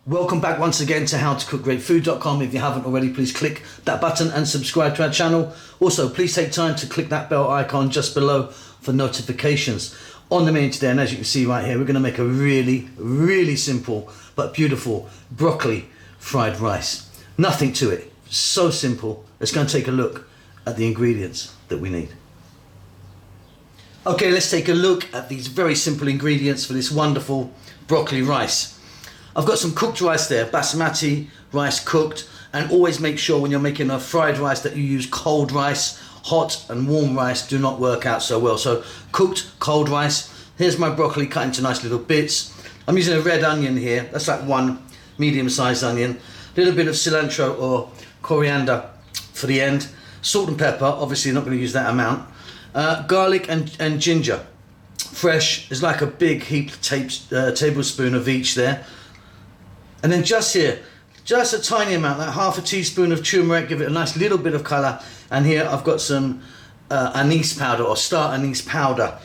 Welcome back once again to howtocookgreatfood.com. If you haven't already, please click that button and subscribe to our channel. Also, please take time to click that bell icon just below for notifications. On the menu today, and as you can see right here, we're going to make a really simple but beautiful broccoli fried rice. Nothing to it, so simple. Let's go and take a look at the ingredients that we need. Okay, let's take a look at these very simple ingredients for this wonderful broccoli rice. I've got some cooked rice there, basmati rice cooked, and always make sure when you're making a fried rice that you use cold rice. Hot and warm rice do not work out so well. So cooked cold rice. Here's my broccoli cut into nice little bits. I'm using a red onion here. That's like one medium-sized onion. A little bit of cilantro or coriander for the end. Salt and pepper, obviously not going to use that amount. Garlic and ginger. Fresh is like a big heaped tablespoon of each there. And then just here, just a tiny amount, like half a teaspoon of turmeric, give it a nice little bit of colour. And here I've got some anise powder or star anise powder.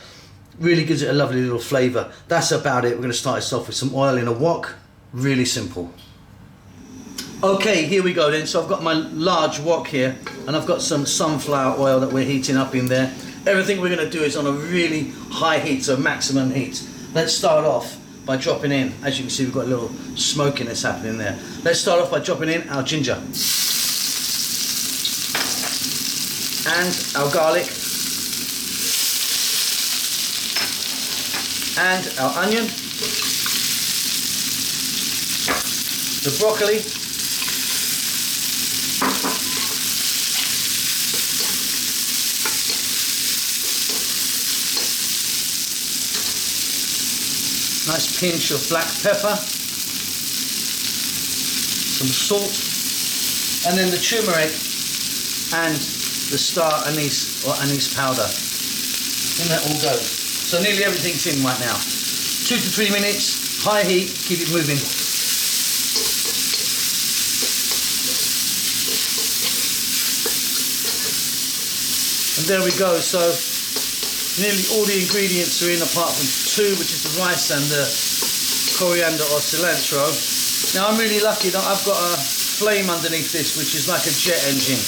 Really gives it a lovely little flavour. That's about it. We're going to start this off with some oil in a wok. Really simple. Okay, here we go then. So I've got my large wok here, and I've got some sunflower oil that we're heating up in there. Everything we're going to do is on a really high heat, so maximum heat. Let's start off by dropping in. As you can see, we've got a little smokiness happening there. Let's start off by dropping in our ginger and our garlic and our onion, the broccoli, nice pinch of black pepper, some salt, and then the turmeric and the star anise or anise powder. And that all goes. So nearly everything's in right now. 2 to 3 minutes, high heat, keep it moving. And there we go. So nearly all the ingredients are in apart from 2, which is the rice and the coriander or cilantro. Now I'm really lucky that I've got a flame underneath this, which is like a jet engine.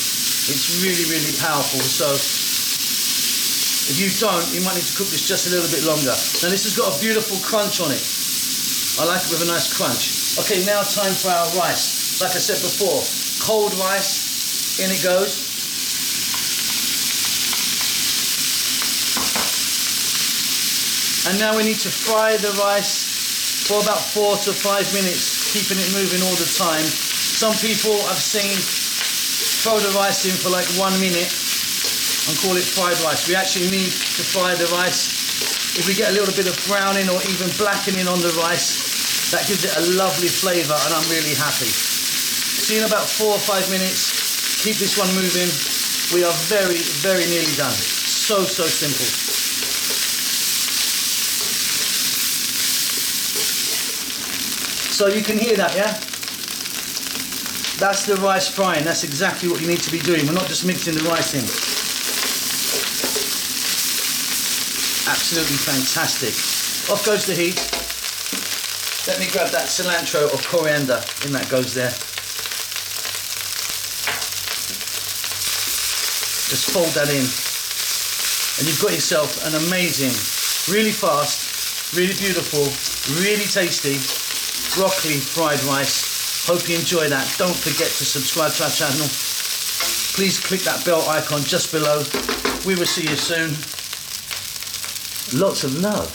It's really powerful. So if you don't, you might need to cook this just a little bit longer. Now this has got a beautiful crunch on it. I like it with a nice crunch. Okay, now time for our rice. Like I said before, cold rice, in it goes. And now we need to fry the rice for about 4 to 5 minutes, keeping it moving all the time. Some people I've seen throw the rice in for like 1 minute and call it fried rice. We actually need to fry the rice. If we get a little bit of browning or even blackening on the rice, that gives it a lovely flavour, and I'm really happy. See, in about 4 or 5 minutes, keep this one moving. We are very nearly done. So simple. So you can hear that, yeah? That's the rice frying. That's exactly what you need to be doing. We're not just mixing the rice in. Absolutely fantastic. Off goes the heat. Let me grab that cilantro or coriander. In that goes there. Just fold that in. And you've got yourself an amazing, really fast, really beautiful, really tasty broccoli fried rice. Hope you enjoy that. Don't forget to subscribe to our channel. Please click that bell icon just below. We will see you soon. Lots of love.